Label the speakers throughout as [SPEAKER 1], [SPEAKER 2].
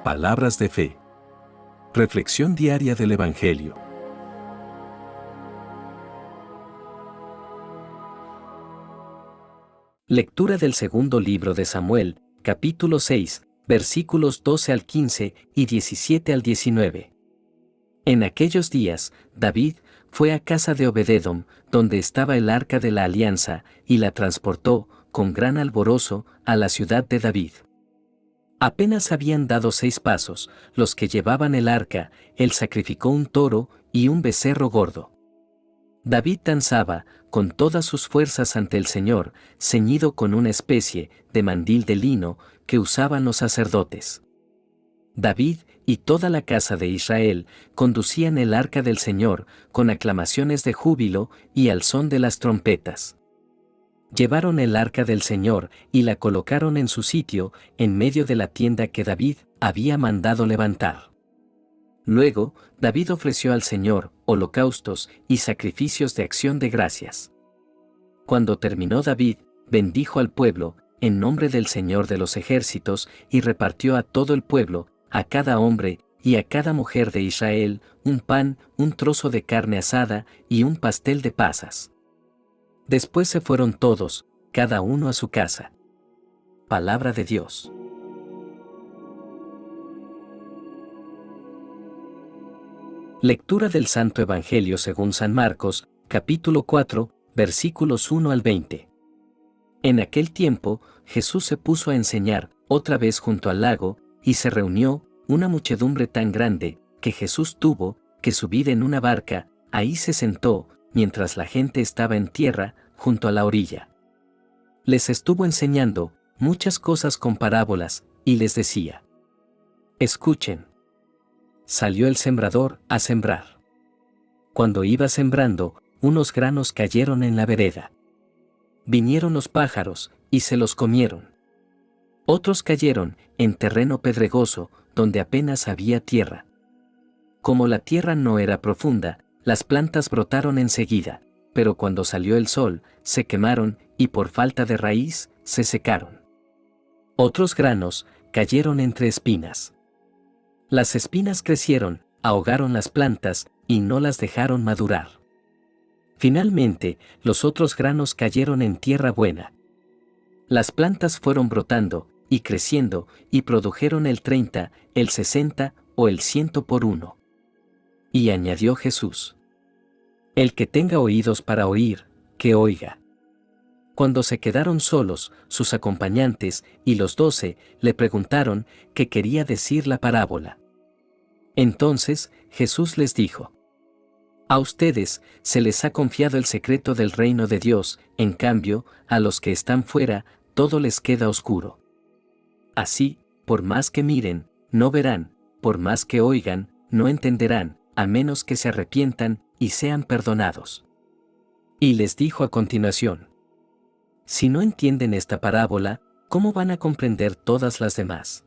[SPEAKER 1] Palabras de fe. Reflexión diaria del Evangelio.
[SPEAKER 2] Lectura del segundo libro de Samuel, capítulo 6, versículos 12 al 15 y 17 al 19. En aquellos días, David fue a casa de Obed-Edom, donde estaba el arca de la alianza, y la transportó, con gran alborozo, a la ciudad de David. Apenas habían dado 6 pasos, los que llevaban el arca, él sacrificó un toro y un becerro gordo. David danzaba, con todas sus fuerzas ante el Señor, ceñido con una especie de mandil de lino que usaban los sacerdotes. David y toda la casa de Israel conducían el arca del Señor con aclamaciones de júbilo y al son de las trompetas. Llevaron el arca del Señor y la colocaron en su sitio, en medio de la tienda que David había mandado levantar. Luego, David ofreció al Señor holocaustos y sacrificios de acción de gracias. Cuando terminó David, bendijo al pueblo, en nombre del Señor de los ejércitos, y repartió a todo el pueblo, a cada hombre y a cada mujer de Israel, un pan, un trozo de carne asada y un pastel de pasas. Después se fueron todos, cada uno a su casa. Palabra de Dios. Lectura del Santo Evangelio según San Marcos, capítulo 4, versículos 1 al 20. En aquel tiempo, Jesús se puso a enseñar, otra vez junto al lago, y se reunió una muchedumbre tan grande, que Jesús tuvo que subir en una barca, ahí se sentó, mientras la gente estaba en tierra, junto a la orilla. Les estuvo enseñando muchas cosas con parábolas, y les decía: escuchen. Salió el sembrador a sembrar. Cuando iba sembrando, unos granos cayeron en la vereda. Vinieron los pájaros, y se los comieron. Otros cayeron en terreno pedregoso, donde apenas había tierra. Como la tierra no era profunda, las plantas brotaron enseguida, pero cuando salió el sol, se quemaron, y por falta de raíz, se secaron. Otros granos cayeron entre espinas. Las espinas crecieron, ahogaron las plantas, y no las dejaron madurar. Finalmente, los otros granos cayeron en tierra buena. Las plantas fueron brotando, y creciendo, y produjeron el 30, el 60, o el 100 por uno. Y añadió Jesús: el que tenga oídos para oír, que oiga. Cuando se quedaron solos, sus acompañantes y los 12 le preguntaron qué quería decir la parábola. Entonces Jesús les dijo: a ustedes se les ha confiado el secreto del reino de Dios, en cambio, a los que están fuera, todo les queda oscuro. Así, por más que miren, no verán, por más que oigan, no entenderán, a menos que se arrepientan y sean perdonados. Y les dijo a continuación: si no entienden esta parábola, ¿cómo van a comprender todas las demás?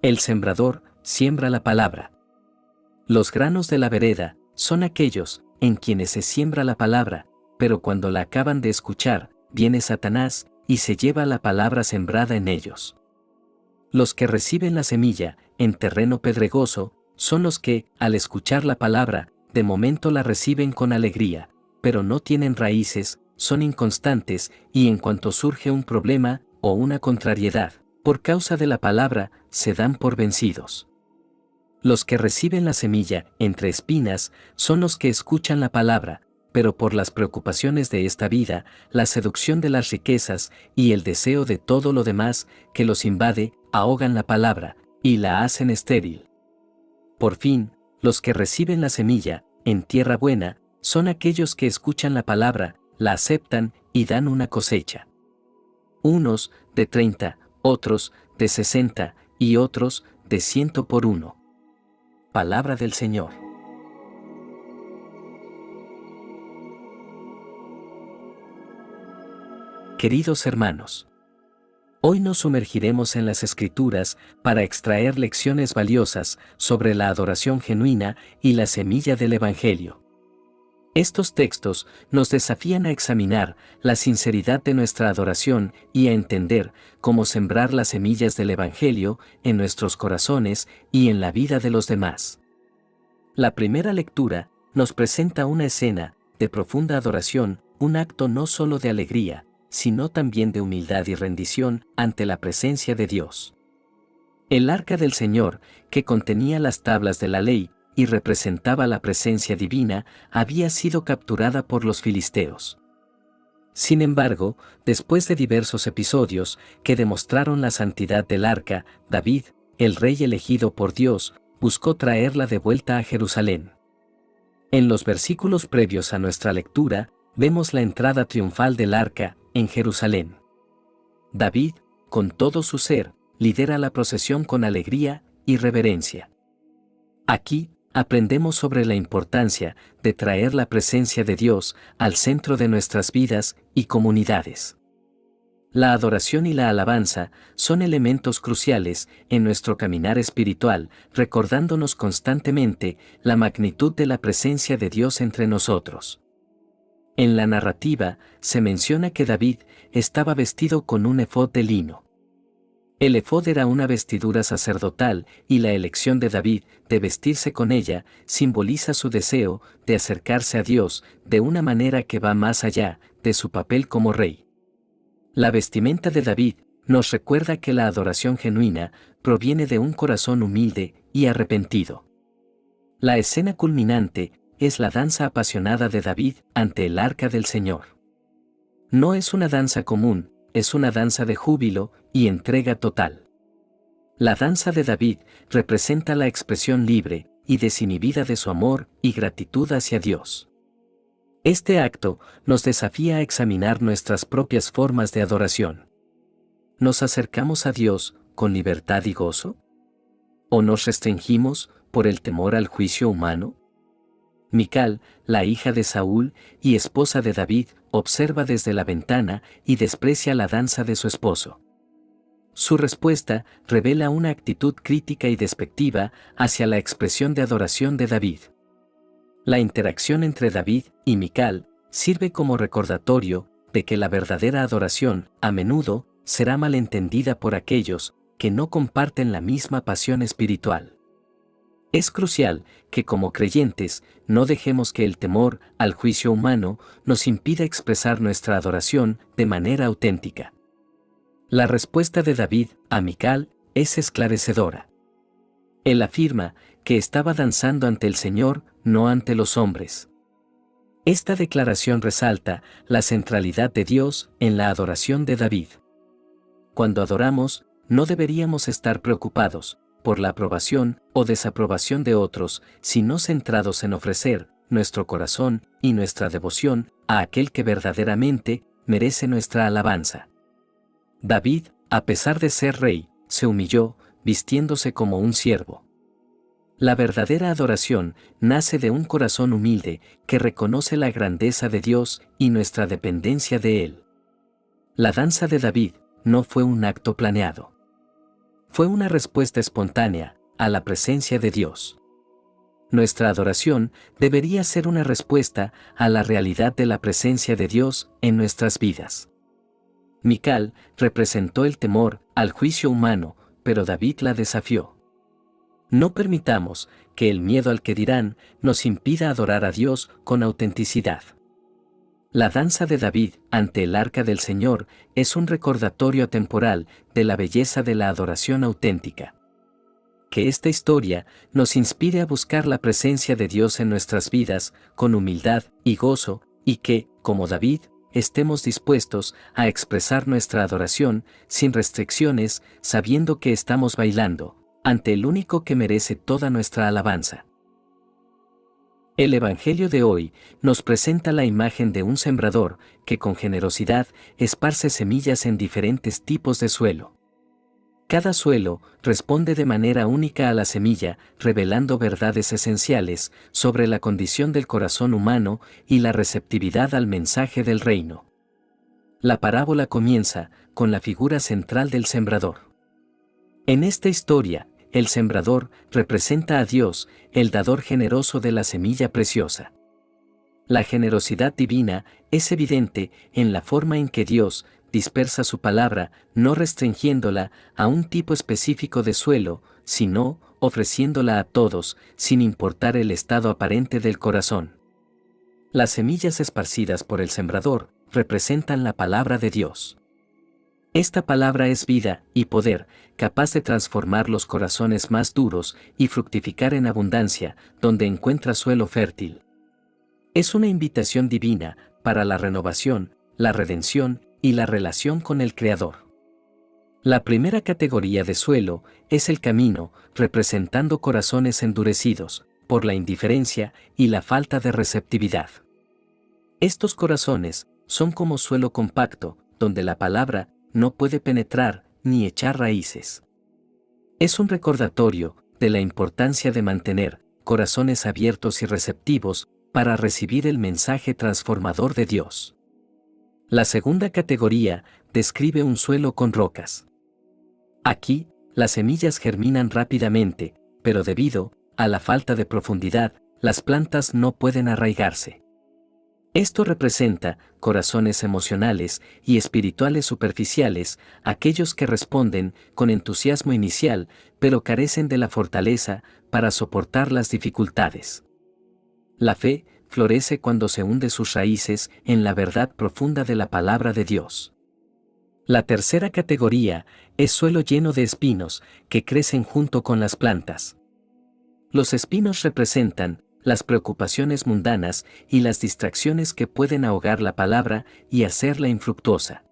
[SPEAKER 2] El sembrador siembra la palabra. Los granos de la vereda son aquellos en quienes se siembra la palabra, pero cuando la acaban de escuchar, viene Satanás y se lleva la palabra sembrada en ellos. Los que reciben la semilla en terreno pedregoso son los que, al escuchar la palabra, de momento la reciben con alegría, pero no tienen raíces, son inconstantes, y en cuanto surge un problema o una contrariedad, por causa de la palabra, se dan por vencidos. Los que reciben la semilla entre espinas son los que escuchan la palabra, pero por las preocupaciones de esta vida, la seducción de las riquezas y el deseo de todo lo demás que los invade, ahogan la palabra y la hacen estéril. Por fin, los que reciben la semilla en tierra buena son aquellos que escuchan la palabra, la aceptan y dan una cosecha. Unos de 30, otros de 60 y otros de 100 por uno. Palabra del Señor. Queridos hermanos, hoy nos sumergiremos en las Escrituras para extraer lecciones valiosas sobre la adoración genuina y la semilla del Evangelio. Estos textos nos desafían a examinar la sinceridad de nuestra adoración y a entender cómo sembrar las semillas del Evangelio en nuestros corazones y en la vida de los demás. La primera lectura nos presenta una escena de profunda adoración, un acto no solo de alegría, sino también de humildad y rendición ante la presencia de Dios. El arca del Señor, que contenía las tablas de la ley y representaba la presencia divina, había sido capturada por los filisteos. Sin embargo, después de diversos episodios que demostraron la santidad del arca, David, el rey elegido por Dios, buscó traerla de vuelta a Jerusalén. En los versículos previos a nuestra lectura, vemos la entrada triunfal del arca en Jerusalén. David, con todo su ser, lidera la procesión con alegría y reverencia. Aquí, aprendemos sobre la importancia de traer la presencia de Dios al centro de nuestras vidas y comunidades. La adoración y la alabanza son elementos cruciales en nuestro caminar espiritual, recordándonos constantemente la magnitud de la presencia de Dios entre nosotros. En la narrativa se menciona que David estaba vestido con un efod de lino. El efod era una vestidura sacerdotal y la elección de David de vestirse con ella simboliza su deseo de acercarse a Dios de una manera que va más allá de su papel como rey. La vestimenta de David nos recuerda que la adoración genuina proviene de un corazón humilde y arrepentido. La escena culminante es la danza apasionada de David ante el arca del Señor. No es una danza común, es una danza de júbilo y entrega total. La danza de David representa la expresión libre y desinhibida de su amor y gratitud hacia Dios. Este acto nos desafía a examinar nuestras propias formas de adoración. ¿Nos acercamos a Dios con libertad y gozo? ¿O nos restringimos por el temor al juicio humano? Mical, la hija de Saúl y esposa de David, observa desde la ventana y desprecia la danza de su esposo. Su respuesta revela una actitud crítica y despectiva hacia la expresión de adoración de David. La interacción entre David y Mical sirve como recordatorio de que la verdadera adoración, a menudo, será malentendida por aquellos que no comparten la misma pasión espiritual. Es crucial que como creyentes no dejemos que el temor al juicio humano nos impida expresar nuestra adoración de manera auténtica. La respuesta de David a Mical es esclarecedora. Él afirma que estaba danzando ante el Señor, no ante los hombres. Esta declaración resalta la centralidad de Dios en la adoración de David. Cuando adoramos, no deberíamos estar preocupados por la aprobación o desaprobación de otros, sino centrados en ofrecer nuestro corazón y nuestra devoción a aquel que verdaderamente merece nuestra alabanza. David, a pesar de ser rey, se humilló, vistiéndose como un siervo. La verdadera adoración nace de un corazón humilde que reconoce la grandeza de Dios y nuestra dependencia de Él. La danza de David no fue un acto planeado. Fue una respuesta espontánea a la presencia de Dios. Nuestra adoración debería ser una respuesta a la realidad de la presencia de Dios en nuestras vidas. Mical representó el temor al juicio humano, pero David la desafió. No permitamos que el miedo al que dirán nos impida adorar a Dios con autenticidad. La danza de David ante el arca del Señor es un recordatorio atemporal de la belleza de la adoración auténtica. Que esta historia nos inspire a buscar la presencia de Dios en nuestras vidas con humildad y gozo, y que, como David, estemos dispuestos a expresar nuestra adoración sin restricciones, sabiendo que estamos bailando ante el único que merece toda nuestra alabanza. El Evangelio de hoy nos presenta la imagen de un sembrador que con generosidad esparce semillas en diferentes tipos de suelo. Cada suelo responde de manera única a la semilla, revelando verdades esenciales sobre la condición del corazón humano y la receptividad al mensaje del reino. La parábola comienza con la figura central del sembrador. En esta historia, el sembrador representa a Dios, el dador generoso de la semilla preciosa. La generosidad divina es evidente en la forma en que Dios dispersa su palabra, no restringiéndola a un tipo específico de suelo, sino ofreciéndola a todos, sin importar el estado aparente del corazón. Las semillas esparcidas por el sembrador representan la palabra de Dios. Esta palabra es vida y poder, capaz de transformar los corazones más duros y fructificar en abundancia, donde encuentra suelo fértil. Es una invitación divina para la renovación, la redención y la relación con el Creador. La primera categoría de suelo es el camino, representando corazones endurecidos por la indiferencia y la falta de receptividad. Estos corazones son como suelo compacto, donde la palabra no puede penetrar ni echar raíces. Es un recordatorio de la importancia de mantener corazones abiertos y receptivos para recibir el mensaje transformador de Dios. La segunda categoría describe un suelo con rocas. Aquí, las semillas germinan rápidamente, pero debido a la falta de profundidad, las plantas no pueden arraigarse. Esto representa corazones emocionales y espirituales superficiales, aquellos que responden con entusiasmo inicial, pero carecen de la fortaleza para soportar las dificultades. La fe florece cuando se hunde sus raíces en la verdad profunda de la palabra de Dios. La tercera categoría es suelo lleno de espinos que crecen junto con las plantas. Los espinos representan las preocupaciones mundanas y las distracciones que pueden ahogar la palabra y hacerla infructuosa.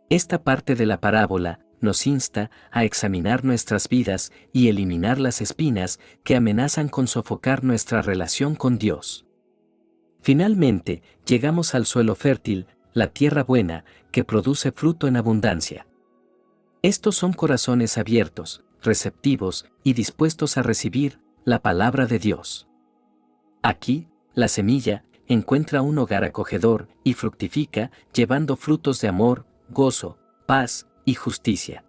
[SPEAKER 2] Esta parte de la parábola nos insta a examinar nuestras vidas y eliminar las espinas que amenazan con sofocar nuestra relación con Dios. Finalmente, llegamos al suelo fértil, la tierra buena, que produce fruto en abundancia. Estos son corazones abiertos, receptivos y dispuestos a recibir la palabra de Dios. Aquí, la semilla encuentra un hogar acogedor y fructifica, llevando frutos de amor, gozo, paz y justicia.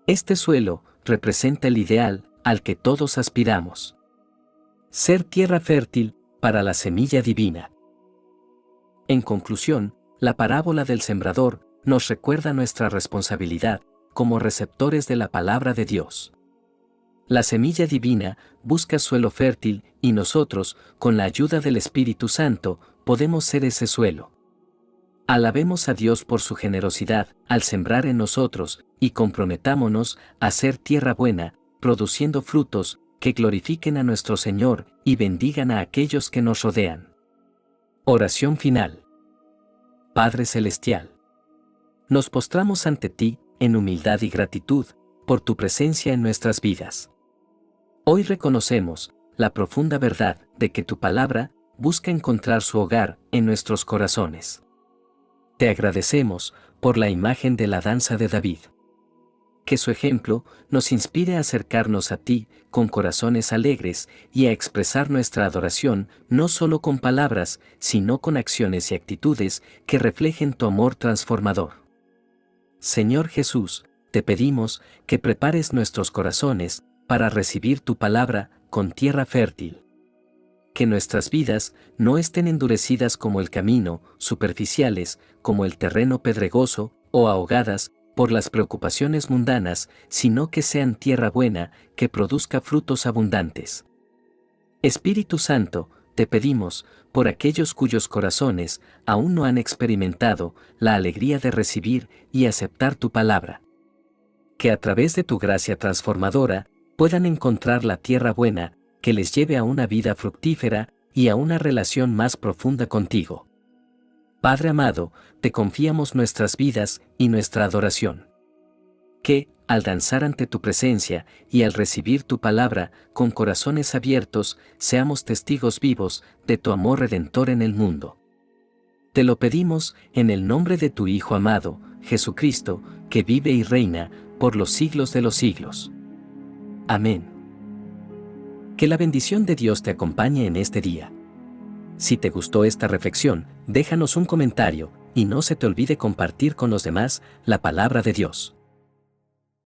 [SPEAKER 2] Este suelo representa el ideal al que todos aspiramos. Ser tierra fértil para la semilla divina. En conclusión, la parábola del sembrador nos recuerda nuestra responsabilidad como receptores de la palabra de Dios. La semilla divina busca suelo fértil y nosotros, con la ayuda del Espíritu Santo, podemos ser ese suelo. Alabemos a Dios por su generosidad al sembrar en nosotros y comprometámonos a ser tierra buena, produciendo frutos que glorifiquen a nuestro Señor y bendigan a aquellos que nos rodean. Oración final. Padre Celestial, nos postramos ante ti en humildad y gratitud por tu presencia en nuestras vidas. Hoy reconocemos la profunda verdad de que tu palabra busca encontrar su hogar en nuestros corazones. Te agradecemos por la imagen de la danza de David. Que su ejemplo nos inspire a acercarnos a ti con corazones alegres y a expresar nuestra adoración no solo con palabras, sino con acciones y actitudes que reflejen tu amor transformador. Señor Jesús, te pedimos que prepares nuestros corazones para recibir tu palabra con tierra fértil. Que nuestras vidas no estén endurecidas como el camino, superficiales como el terreno pedregoso o ahogadas por las preocupaciones mundanas, sino que sean tierra buena que produzca frutos abundantes. Espíritu Santo, te pedimos, por aquellos cuyos corazones aún no han experimentado la alegría de recibir y aceptar tu palabra. Que a través de tu gracia transformadora, puedan encontrar la tierra buena que les lleve a una vida fructífera y a una relación más profunda contigo. Padre amado, te confiamos nuestras vidas y nuestra adoración. Que, al danzar ante tu presencia y al recibir tu palabra con corazones abiertos, seamos testigos vivos de tu amor redentor en el mundo. Te lo pedimos en el nombre de tu Hijo amado, Jesucristo, que vive y reina por los siglos de los siglos. Amén. Que la bendición de Dios te acompañe en este día. Si te gustó esta reflexión, déjanos un comentario y no se te olvide compartir con los demás la palabra de Dios.